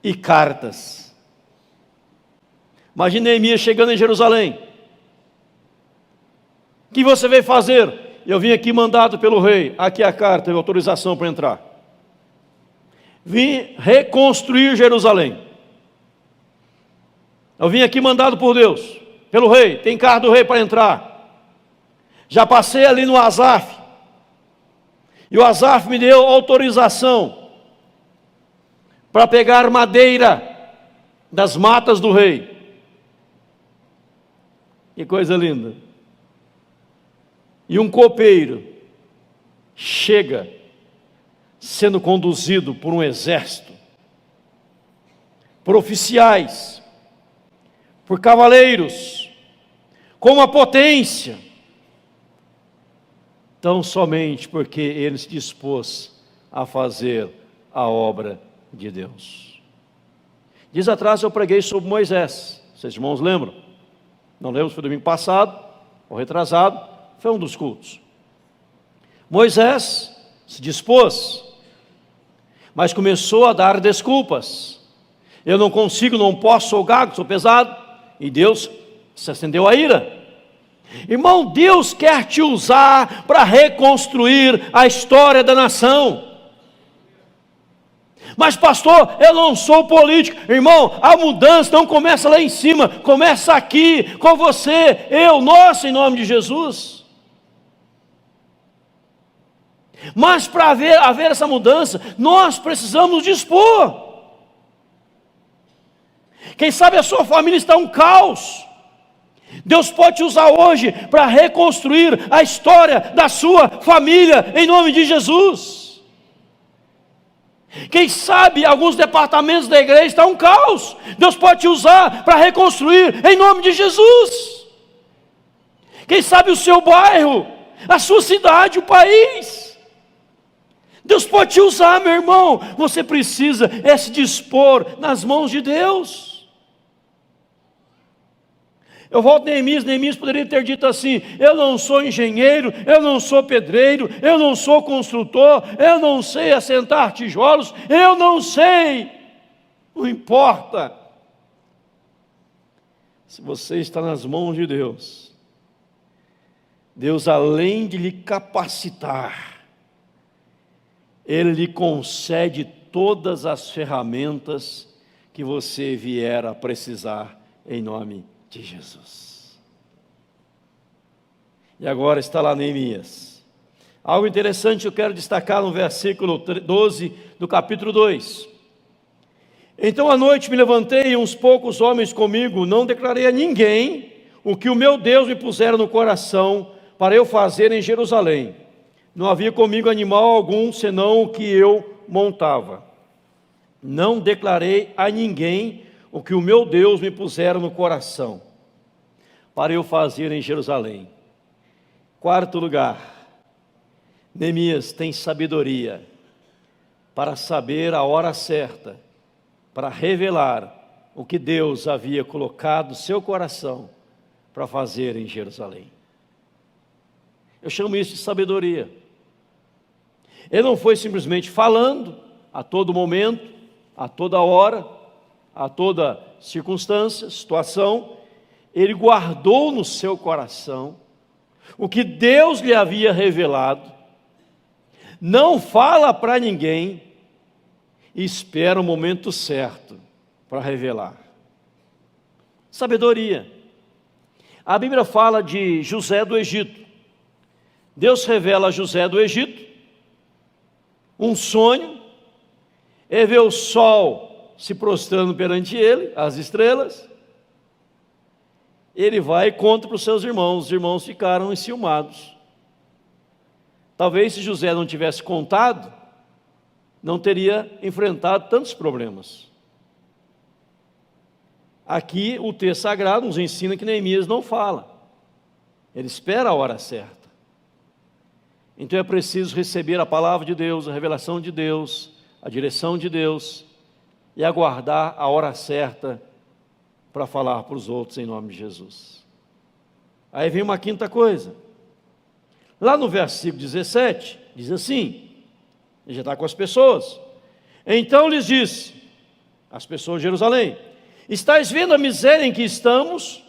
e cartas. Imagine Neemias chegando em Jerusalém. O que você veio fazer? Eu vim aqui mandado pelo rei, aqui a carta de autorização para entrar. Vim reconstruir Jerusalém. Eu vim aqui mandado por Deus, pelo rei, tem carta do rei para entrar. Já passei ali no Asaf, e o Asaf me deu autorização para pegar madeira das matas do rei. Que coisa linda! E um copeiro chega sendo conduzido por um exército, por oficiais, por cavaleiros, com uma potência, tão somente porque ele se dispôs a fazer a obra de Deus. Dias atrás eu preguei sobre Moisés, vocês irmãos lembram? Não lembro se foi domingo passado ou retrasado. Foi um dos cultos. Moisés se dispôs, mas começou a dar desculpas. Eu não consigo, não posso, sou gago, sou pesado. E Deus se acendeu a ira. Irmão, Deus quer te usar para reconstruir a história da nação. Mas pastor, eu não sou político. Irmão, a mudança não começa lá em cima, começa aqui, com você, eu, nós, em nome de Jesus. Mas para haver essa mudança, nós precisamos dispor. Quem sabe a sua família está um caos. Deus pode te usar hoje para reconstruir a história da sua família, em nome de Jesus. Quem sabe alguns departamentos da igreja estão um caos. Deus pode te usar para reconstruir, em nome de Jesus. Quem sabe o seu bairro, a sua cidade, o país. Deus pode te usar, meu irmão. Você precisa se dispor nas mãos de Deus. Eu volto a Neemias poderia ter dito assim: eu não sou engenheiro, eu não sou pedreiro, eu não sou construtor, eu não sei assentar tijolos, eu não sei. Não importa. Se você está nas mãos de Deus, Deus, além de lhe capacitar, Ele lhe concede todas as ferramentas que você vier a precisar, em nome de Jesus. E agora está lá Neemias. Algo interessante eu quero destacar no versículo 12 do capítulo 2. Então à noite me levantei e uns poucos homens comigo, não declarei a ninguém o que o meu Deus me pusera no coração para eu fazer em Jerusalém. Não havia comigo animal algum, senão o que eu montava. Não declarei a ninguém o que o meu Deus me pusera no coração para eu fazer em Jerusalém. Quarto lugar, Neemias tem sabedoria para saber a hora certa, para revelar o que Deus havia colocado no seu coração para fazer em Jerusalém. Eu chamo isso de sabedoria. Ele não foi simplesmente falando a todo momento, a toda hora, a toda circunstância, situação. Ele guardou no seu coração o que Deus lhe havia revelado, não fala para ninguém e espera o momento certo para revelar. Sabedoria. A Bíblia fala de José do Egito. Deus revela a José do Egito um sonho, ele vê o sol se prostrando perante ele, as estrelas. Ele vai e conta para os seus irmãos, os irmãos ficaram enciumados. Talvez se José não tivesse contado, não teria enfrentado tantos problemas. Aqui o texto sagrado nos ensina que Neemias não fala, ele espera a hora certa. Então é preciso receber a palavra de Deus, a revelação de Deus, a direção de Deus e aguardar a hora certa para falar para os outros em nome de Jesus. Aí vem uma quinta coisa. Lá no versículo 17, diz assim, ele já está com as pessoas. Então lhes disse, as pessoas de Jerusalém, estáis vendo a miséria em que estamos?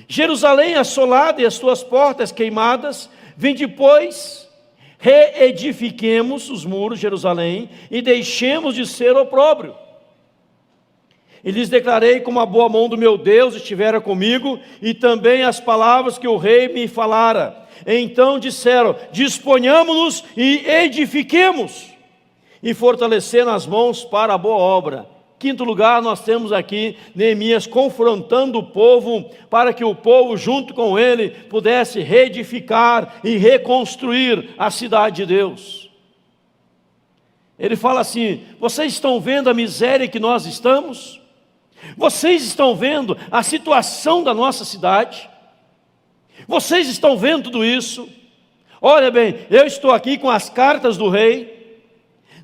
Jerusalém assolada e as suas portas queimadas, vinde, pois, reedifiquemos os muros de Jerusalém e deixemos de ser opróbrio. E lhes declarei como a boa mão do meu Deus estivera comigo, e também as palavras que o rei me falara. Então disseram, disponhamos-nos e edifiquemos, e fortalecendo as mãos para a boa obra. Quinto lugar, nós temos aqui Neemias confrontando o povo, para que o povo junto com ele pudesse reedificar e reconstruir a cidade de Deus. Ele fala assim, vocês estão vendo a miséria que nós estamos? Vocês estão vendo a situação da nossa cidade? Vocês estão vendo tudo isso? Olha bem, eu estou aqui com as cartas do rei.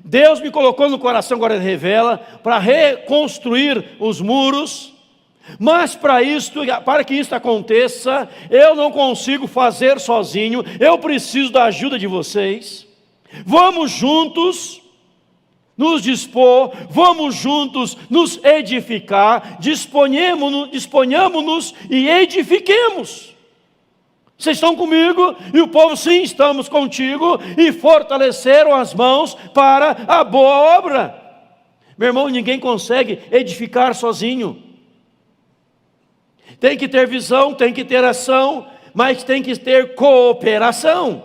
Deus me colocou no coração, agora ele revela, para reconstruir os muros. Mas para que isso aconteça, eu não consigo fazer sozinho, eu preciso da ajuda de vocês. Vamos juntos nos dispor, vamos juntos nos edificar, disponhamos-nos e edifiquemos. Vocês estão comigo? E o povo, sim, estamos contigo, e fortaleceram as mãos para a boa obra. Meu irmão, ninguém consegue edificar sozinho. Tem que ter visão, tem que ter ação, mas tem que ter cooperação.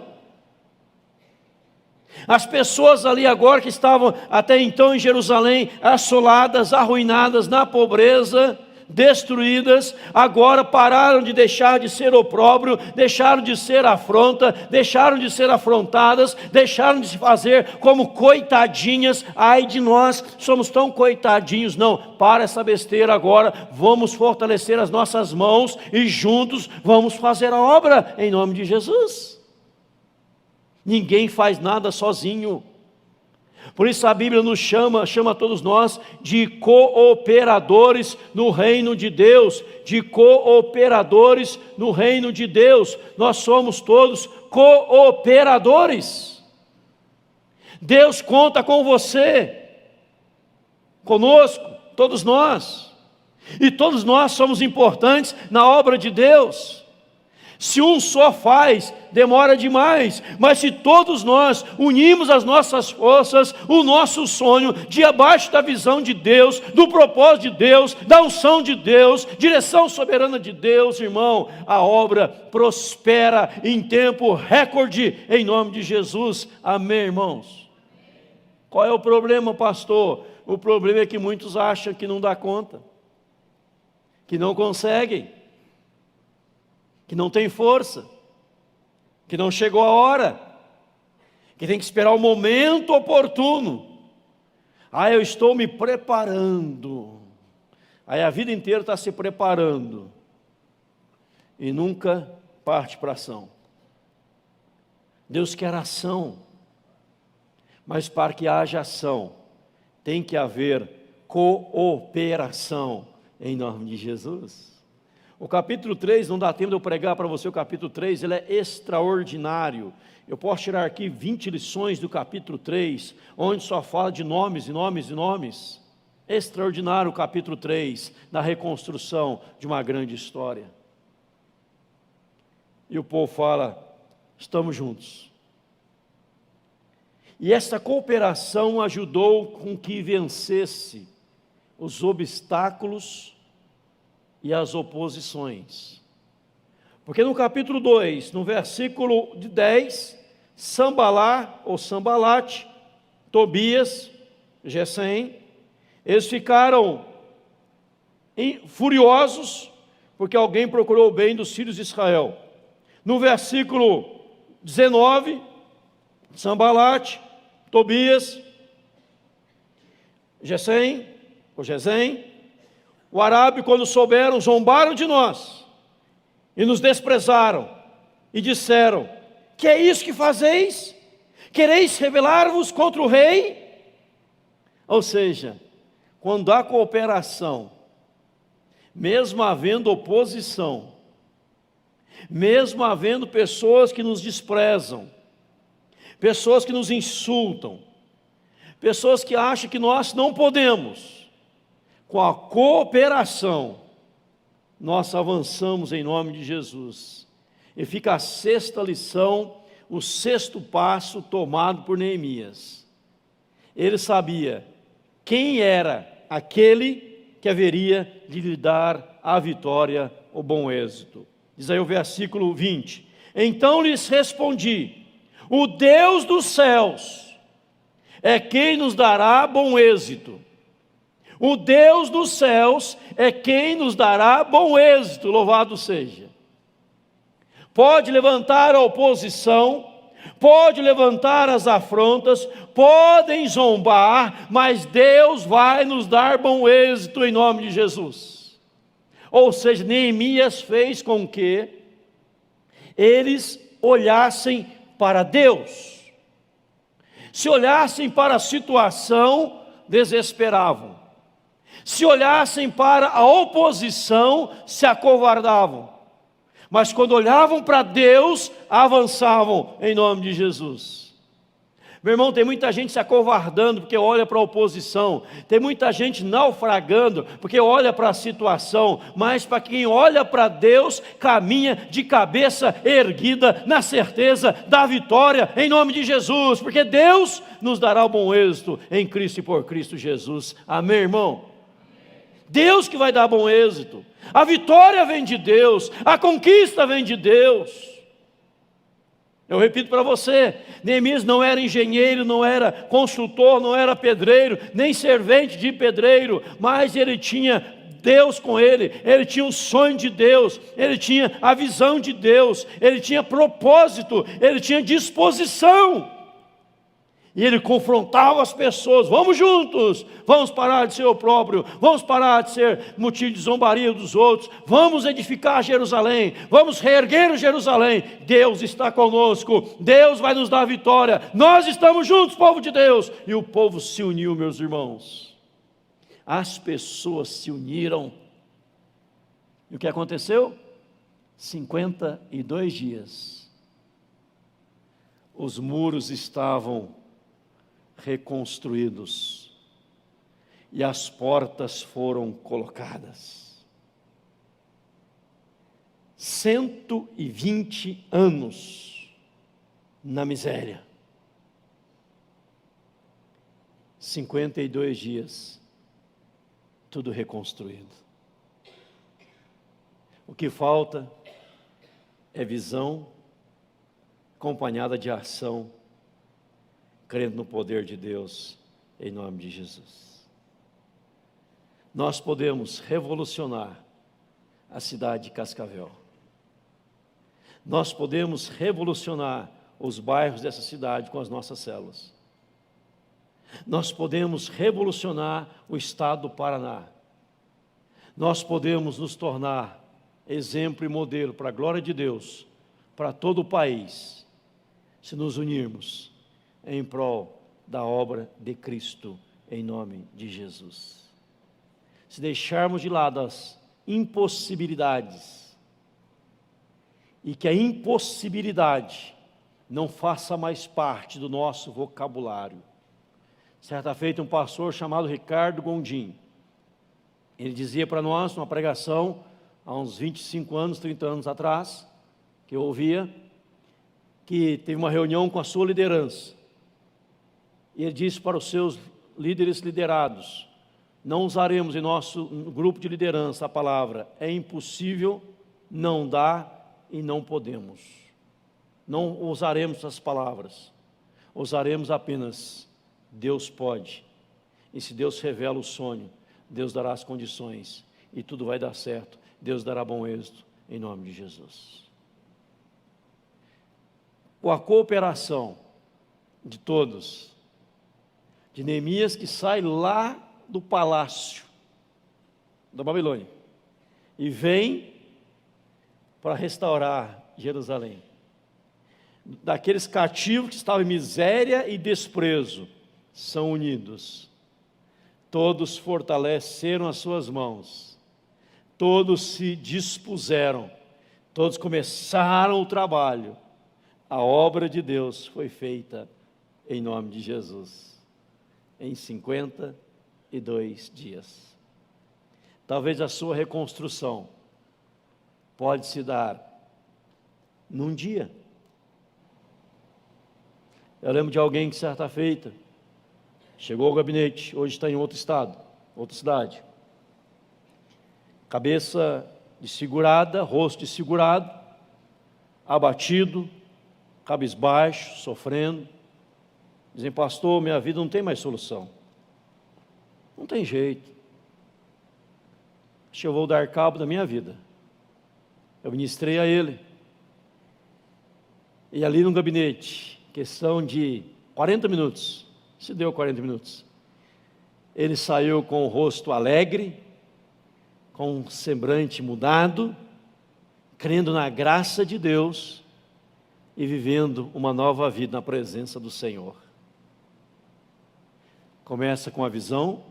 As pessoas ali agora que estavam até então em Jerusalém, assoladas, arruinadas, na pobreza, destruídas, agora pararam de deixar de ser opróbrio, deixaram de ser afronta, deixaram de ser afrontadas, deixaram de se fazer como coitadinhas. Ai de nós, somos tão coitadinhos. Não, para essa besteira agora, vamos fortalecer as nossas mãos e juntos vamos fazer a obra em nome de Jesus. Ninguém faz nada sozinho. Por isso a Bíblia nos chama todos nós de cooperadores no reino de Deus, de cooperadores no reino de Deus. Nós somos todos cooperadores. Deus conta com você, conosco, todos nós. E todos nós somos importantes na obra de Deus. Se um só faz, demora demais, mas se todos nós unimos as nossas forças, o nosso sonho, debaixo da visão de Deus, do propósito de Deus, da unção de Deus, direção soberana de Deus, irmão, a obra prospera em tempo recorde, em nome de Jesus. Amém, irmãos? Qual é o problema, pastor? O problema é que muitos acham que não dá conta, que não conseguem, que não tem força, que não chegou a hora, que tem que esperar o momento oportuno. Eu estou me preparando. Aí a vida inteira está se preparando e nunca parte para a ação. Deus quer ação, mas para que haja ação, tem que haver cooperação, em nome de Jesus. O capítulo 3, não dá tempo de eu pregar para você o capítulo 3, ele é extraordinário. Eu posso tirar aqui 20 lições do capítulo 3, onde só fala de nomes e nomes e nomes. Extraordinário o capítulo 3, na reconstrução de uma grande história. E o povo fala, estamos juntos. E essa cooperação ajudou com que vencesse os obstáculos e as oposições. Porque no capítulo 2, no versículo de 10, Sambalá ou Sambalate, Tobias, Gesem, eles ficaram furiosos porque alguém procurou o bem dos filhos de Israel. No versículo 19, Sambalate, Tobias, Gesem, o Arabe, quando souberam, zombaram de nós e nos desprezaram e disseram, que é isso que fazeis? Quereis rebelar-vos contra o rei? Ou seja, quando há cooperação, mesmo havendo oposição, mesmo havendo pessoas que nos desprezam, pessoas que nos insultam, pessoas que acham que nós não podemos, com a cooperação, nós avançamos em nome de Jesus. E fica a sexta lição, o sexto passo tomado por Neemias. Ele sabia quem era aquele que haveria de lhe dar a vitória, o bom êxito. Diz aí o versículo 20. Então lhes respondi, o Deus dos céus é quem nos dará bom êxito. O Deus dos céus é quem nos dará bom êxito, louvado seja. Pode levantar a oposição, pode levantar as afrontas, podem zombar, mas Deus vai nos dar bom êxito em nome de Jesus. Ou seja, Neemias fez com que eles olhassem para Deus. Se olhassem para a situação, desesperavam. Se olhassem para a oposição, se acovardavam. Mas quando olhavam para Deus, avançavam em nome de Jesus. Meu irmão, tem muita gente se acovardando porque olha para a oposição. Tem muita gente naufragando porque olha para a situação. Mas para quem olha para Deus, caminha de cabeça erguida na certeza da vitória em nome de Jesus. Porque Deus nos dará o bom êxito em Cristo e por Cristo Jesus. Amém, irmão? Deus que vai dar bom êxito, a vitória vem de Deus, a conquista vem de Deus. Eu repito para você, Neemias não era engenheiro, não era construtor, não era pedreiro, nem servente de pedreiro, mas ele tinha Deus com ele tinha o sonho de Deus, ele tinha a visão de Deus, ele tinha propósito, ele tinha disposição. E ele confrontava as pessoas, vamos juntos, vamos parar de ser opróbrio, vamos parar de ser motivo de zombaria dos outros, vamos edificar Jerusalém, vamos reerguer Jerusalém, Deus está conosco, Deus vai nos dar a vitória, nós estamos juntos, povo de Deus. E o povo se uniu, meus irmãos, as pessoas se uniram, e o que aconteceu? 52 dias, os muros estavam reconstruídos e as portas foram colocadas. 120 anos na miséria. 52 dias, tudo reconstruído. O que falta é visão acompanhada de ação, crendo no poder de Deus, em nome de Jesus. Nós podemos revolucionar a cidade de Cascavel. Nós podemos revolucionar os bairros dessa cidade com as nossas células. Nós podemos revolucionar o estado do Paraná. Nós podemos nos tornar exemplo e modelo para a glória de Deus, para todo o país, se nos unirmos em prol da obra de Cristo, em nome de Jesus. Se deixarmos de lado as impossibilidades, e que a impossibilidade não faça mais parte do nosso vocabulário. Certa feita, um pastor chamado Ricardo Gondim, ele dizia para nós, numa pregação, há uns 25 anos, 30 anos atrás, que eu ouvia, que teve uma reunião com a sua liderança, e ele disse para os seus líderes liderados: não usaremos em nosso grupo de liderança a palavra é impossível, não dá e não podemos. Não usaremos essas palavras, usaremos apenas Deus pode, e se Deus revela o sonho, Deus dará as condições, e tudo vai dar certo, Deus dará bom êxito, em nome de Jesus. Com a cooperação de todos, de Neemias, que sai lá do palácio da Babilônia, e vem para restaurar Jerusalém, daqueles cativos que estavam em miséria e desprezo, são unidos, todos fortaleceram as suas mãos, todos se dispuseram, todos começaram o trabalho, a obra de Deus foi feita em nome de Jesus, em 52 dias. Talvez a sua reconstrução pode se dar num dia. Eu lembro de alguém que certa feita chegou ao gabinete, hoje está em outro estado, outra cidade, cabeça desfigurada, rosto desfigurado, abatido, cabisbaixo, sofrendo. Dizem: pastor, minha vida não tem mais solução, não tem jeito, acho que eu vou dar cabo da minha vida. Eu ministrei a ele, e ali no gabinete, questão de 40 minutos, se deu 40 minutos, ele saiu com o rosto alegre, com um semblante mudado, crendo na graça de Deus e vivendo uma nova vida na presença do Senhor. Começa com a visão,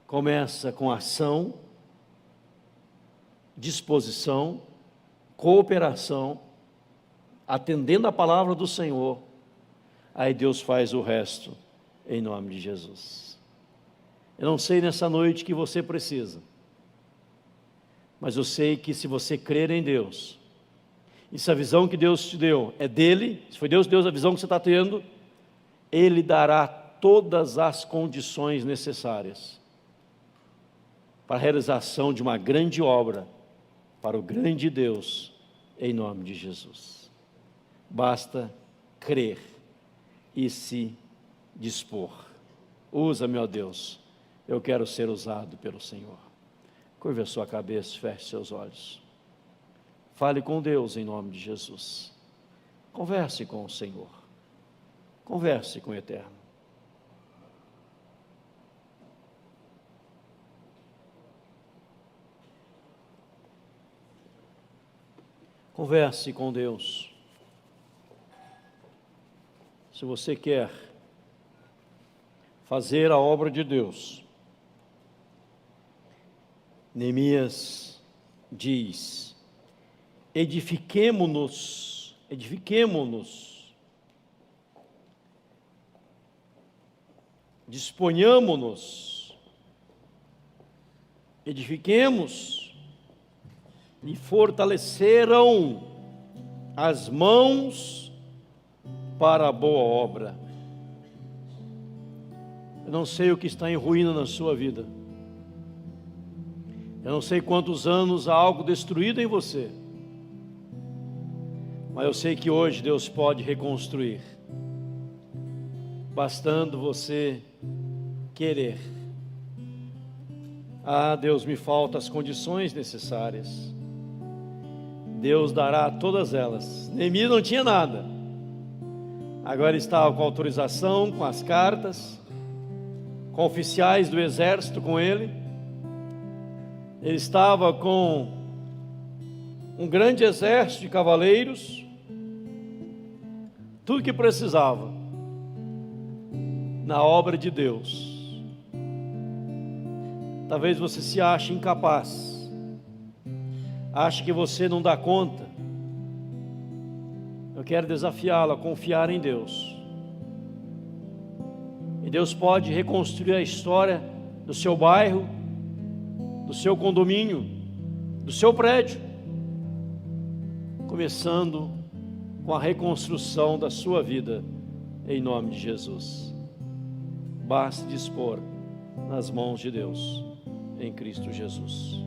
começa com a ação, disposição, cooperação, atendendo a palavra do Senhor, aí Deus faz o resto, em nome de Jesus. Eu não sei nessa noite que você precisa, mas eu sei que se você crer em Deus, e se a visão que Deus te deu é dele, se foi Deus que deu a visão que você está tendo, Ele dará todas as condições necessárias para a realização de uma grande obra, para o grande Deus, em nome de Jesus. Basta crer e se dispor. Usa-me, ó Deus, eu quero ser usado pelo Senhor. Curve a sua cabeça, feche seus olhos. Fale com Deus em nome de Jesus. Converse com o Senhor. Converse com o Eterno. Converse com Deus. Se você quer fazer a obra de Deus, Neemias diz: edifiquemo-nos, disponhamo-nos, edifiquemos, e fortaleceram as mãos para a boa obra. Eu não sei o que está em ruína na sua vida. Eu não sei quantos anos há algo destruído em você. Mas eu sei que hoje Deus pode reconstruir, bastando você querer. Ah, Deus, me faltam as condições necessárias. Deus dará todas elas. Neemias não tinha nada. Agora estava com autorização, com as cartas, com oficiais do exército com ele. Ele estava com um grande exército de cavaleiros, tudo que precisava na obra de Deus. Talvez você se ache incapaz, ache que você não dá conta. Eu quero desafiá-lo a confiar em Deus. E Deus pode reconstruir a história do seu bairro, do seu condomínio, do seu prédio, começando com a reconstrução da sua vida, em nome de Jesus. Basta dispor nas mãos de Deus, em Cristo Jesus.